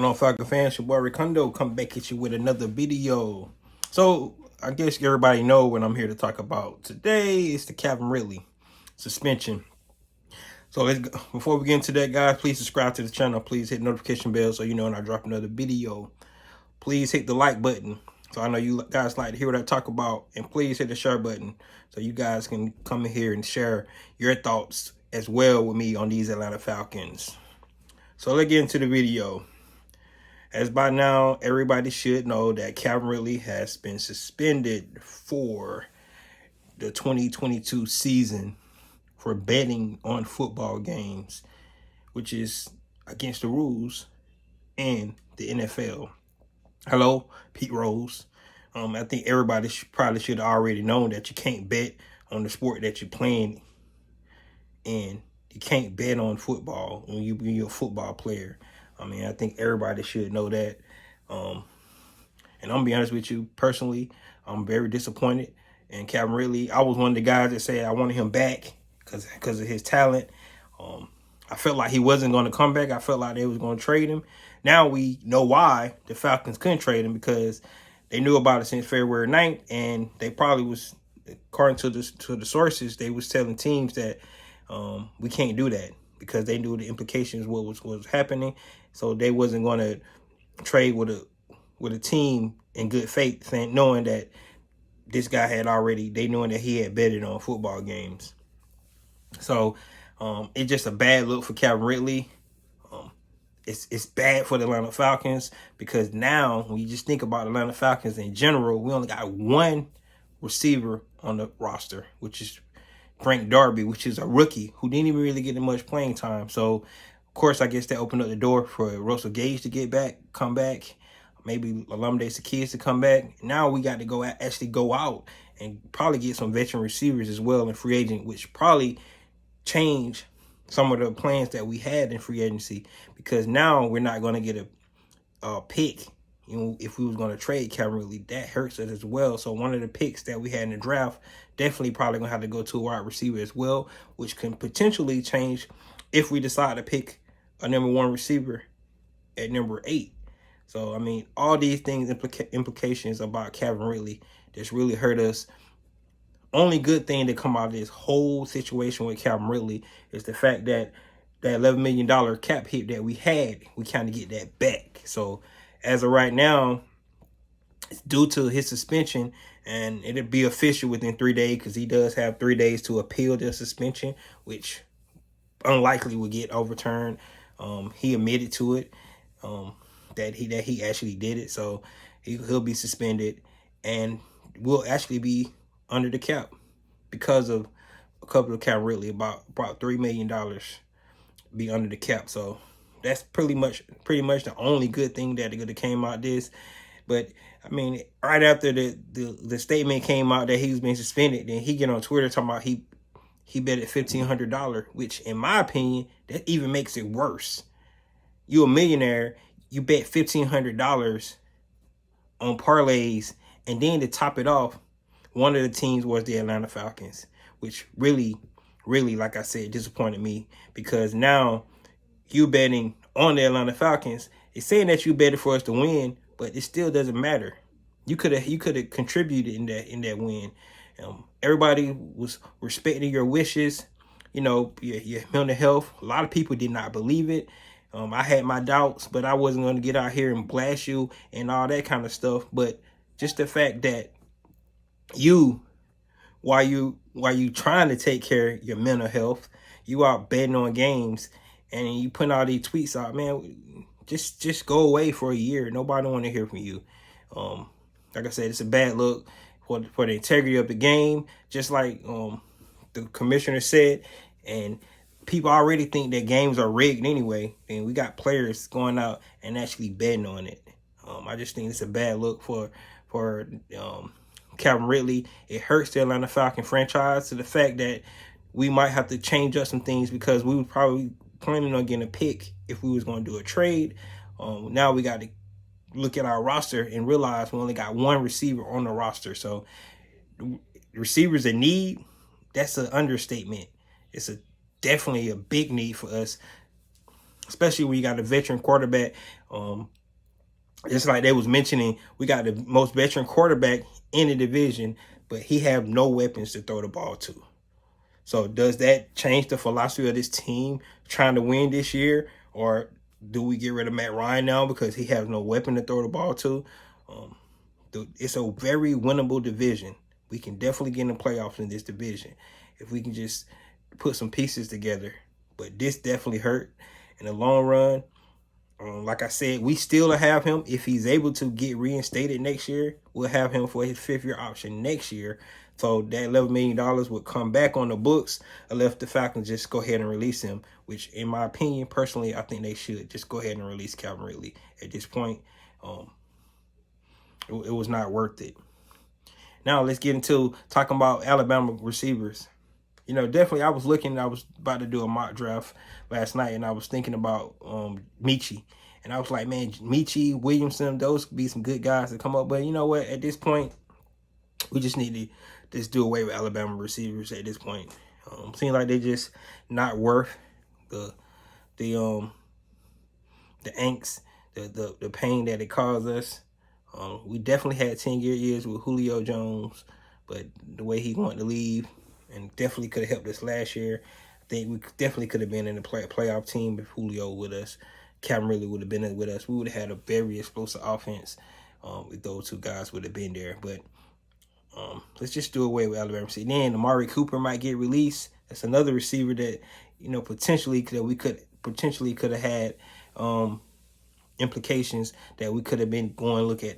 going on, Falcon fans? Your boy Ricondo come back at you with another video. So I guess everybody know what I'm here to talk about today. It's the Calvin Ridley suspension. So before we get into that, guys, please subscribe to the channel. Please hit the notification bell so you know when I drop another video. Please hit the like button so I know you guys like to hear what I talk about, and please hit the share button so you guys can come in here and share your thoughts as well with me on these Atlanta Falcons. So let's get into the video. As by now, everybody should know that Calvin Ridley has been suspended for the 2022 season for betting on football games, which is against the rules in the NFL. Hello, Pete Rose. I think everybody probably should have already known that you can't bet on the sport that you're playing, and you can't bet on football when you're a football player. I mean, I think everybody should know that. And I'm gonna be honest with you, personally, I'm very disappointed in Calvin Ridley. I was one of the guys that said I wanted him back because of his talent. I felt like he wasn't going to come back. I felt like they was going to trade him. Now we know why the Falcons couldn't trade him, because they knew about it since February 9th, and they probably was, according to the sources, they was telling teams that we can't do that because they knew the implications what was happening. So they wasn't going to trade with a team in good faith, knowing that this guy had already, they knowing that he had betted on football games. So it's just a bad look for Calvin Ridley. It's bad for the Atlanta Falcons, because now when you just think about Atlanta Falcons in general, we only got one receiver on the roster, which is Frank Darby, which is a rookie who didn't even really get much playing time. So, of course, I guess that opened up the door for Russell Gage to come back, maybe Olamide Zaccheaus to come back. Now we got to actually go out and probably get some veteran receivers as well in free agent, which probably change some of the plans that we had in free agency, because now we're not going to get a pick. You know, if we was going to trade Calvin Ridley, that hurts us as well. So one of the picks that we had in the draft definitely probably going to have to go to a wide receiver as well, which can potentially change if we decide to pick a number one receiver at number 8. So, I mean, all these things, implications about Calvin Ridley, that's really hurt us. Only good thing to come out of this whole situation with Calvin Ridley is the fact that that $11 million cap hit that we had, we kind of get that back. So as of right now, it's due to his suspension, and it'll be official within 3 days, because he does have 3 days to appeal the suspension, which unlikely will get overturned. He admitted to it, that he actually did it. So he'll be suspended and will actually be under the cap because of a couple of Calvin Ridley, about $3 million be under the cap. So that's pretty much the only good thing that came out of this. But I mean, right after the statement came out that he was being suspended, then he get on Twitter talking about he bet at $1,500, which in my opinion, that even makes it worse. You a millionaire, you bet $1,500 on parlays, and then to top it off, one of the teams was the Atlanta Falcons, which really, like I said, disappointed me, because now you betting on the Atlanta Falcons. It's saying that you betted for us to win, but it still doesn't matter. You could have contributed in that win. Everybody was respecting your wishes, you know, your mental health. A lot of people did not believe it. I had my doubts, but I wasn't going to get out here and blast you and all that kind of stuff. But just the fact that while you trying to take care of your mental health, you out betting on games, and you putting all these tweets out, man, just go away for a year. Nobody want to hear from you. Like I said, it's a bad look for the integrity of the game, just like the commissioner said, and people already think that games are rigged anyway, and we got players going out and actually betting on it. I just think it's a bad look for Calvin Ridley. It hurts the Atlanta Falcon franchise to the fact that we might have to change up some things, because we were probably planning on getting a pick if we was going to do a trade. Now we got to look at our roster and realize we only got one receiver on the roster. So receivers in need, that's an understatement. It's definitely a big need for us. especially when you got a veteran quarterback. Just like they was mentioning, we got the most veteran quarterback in the division, but he have no weapons to throw the ball to. So does that change the philosophy of this team trying to win this year? Or do we get rid of Matt Ryan now because he has no weapon to throw the ball to? It's a very winnable division. We can definitely get in the playoffs in this division if we can just put some pieces together. But this definitely hurt in the long run. Like I said, we still have him. If he's able to get reinstated next year, we'll have him for his 5th-year option next year. So that $11 million would come back on the books unless the Falcons just go ahead and release him, which in my opinion, personally, I think they should just go ahead and release Calvin Ridley at this point. It was not worth it. Now let's get into talking about Alabama receivers. Definitely I was about to do a mock draft last night, and I was thinking about Michi. And I was like, man, Michi, Williamson, those could be some good guys to come up. But you know what? At this point, we just need to just do away with Alabama receivers at this point. Seems like they just not worth the angst, the pain that it caused us. We definitely had 10 years with Julio Jones, but the way he wanted to leave, and definitely could have helped us last year. I think we definitely could have been in the playoff team if Julio with us. Calvin Ridley would have been with us. We would have had a very explosive offense if those two guys would have been there. But let's just do away with Alabama. Then Amari Cooper might get released. That's another receiver that potentially could have had implications that we could have been going to look at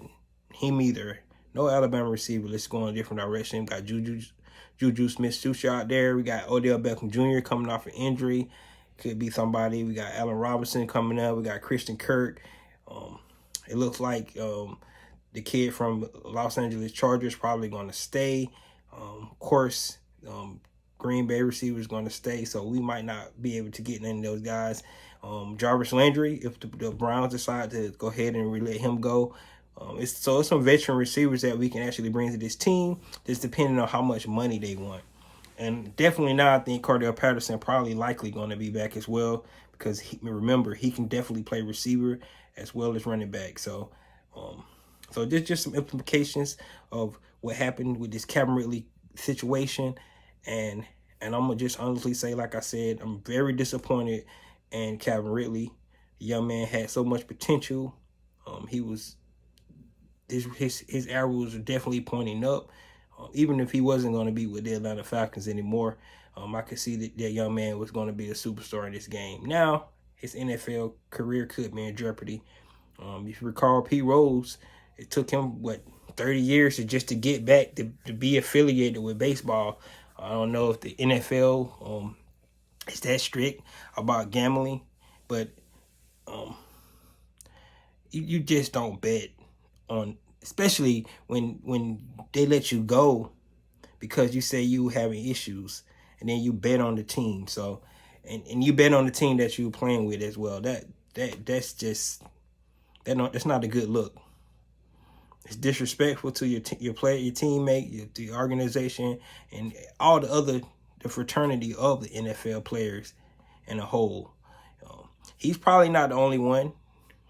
him either. No Alabama receiver. Let's go in a different direction. We got Juju Smith-Schuster out there. We got Odell Beckham Jr. coming off an injury. Could be somebody. We got Allen Robinson coming up. We got Christian Kirk. It looks like the kid from Los Angeles Chargers probably going to stay. Of course, Green Bay receiver is going to stay, so we might not be able to get any of those guys. Jarvis Landry, if the Browns decide to go ahead and let him go. It's some veteran receivers that we can actually bring to this team, just depending on how much money they want. And definitely now, I think Cordell Patterson probably likely going to be back as well, because remember, he can definitely play receiver as well as running back. So there's just some implications of what happened with this Calvin Ridley situation. And I'm going to just honestly say, like I said, I'm very disappointed in Calvin Ridley. The young man had so much potential. His arrows are definitely pointing up. Even if he wasn't going to be with the Atlanta Falcons anymore, I could see that young man was going to be a superstar in this game. Now, his NFL career could be in jeopardy. If you recall, P. Rose, it took him, 30 years to get back to be affiliated with baseball. I don't know if the NFL is that strict about gambling, but you just don't bet on, especially when they let you go because you say you having issues, and then you bet on the team. So and you bet on the team that you playing with as well. That's not a good look. It's disrespectful to your player, your teammate, the organization, and all the fraternity of the NFL players in a whole. He's probably not the only one.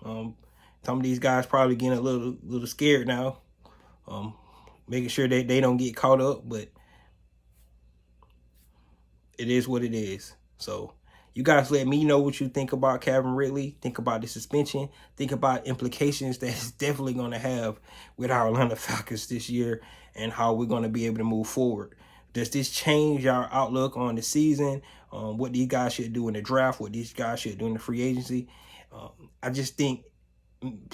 Some of these guys probably getting a little scared now, making sure that they don't get caught up. But it is what it is. So you guys let me know what you think about Calvin Ridley. Think about the suspension. Think about implications that it's definitely going to have with our Atlanta Falcons this year and how we're going to be able to move forward. Does this change our outlook on the season? What these guys should do in the draft? What these guys should do in the free agency? I just think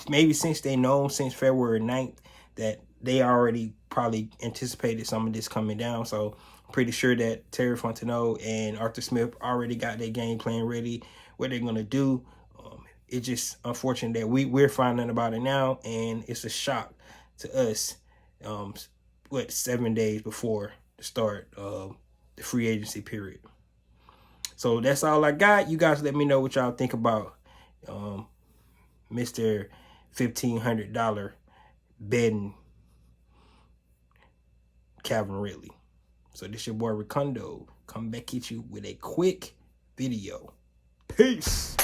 maybe since February 9th that they already probably anticipated some of this coming down. So pretty sure that Terry Fontenot and Arthur Smith already got their game plan ready, what they're going to do. It's just unfortunate that we're finding about it now, and it's a shock to us, 7 days before the start of the free agency period. So that's all I got. You guys let me know what y'all think about Mr. $1,500 betting Calvin Ridley. So this your boy Ricondo. Come back at you with a quick video. Peace.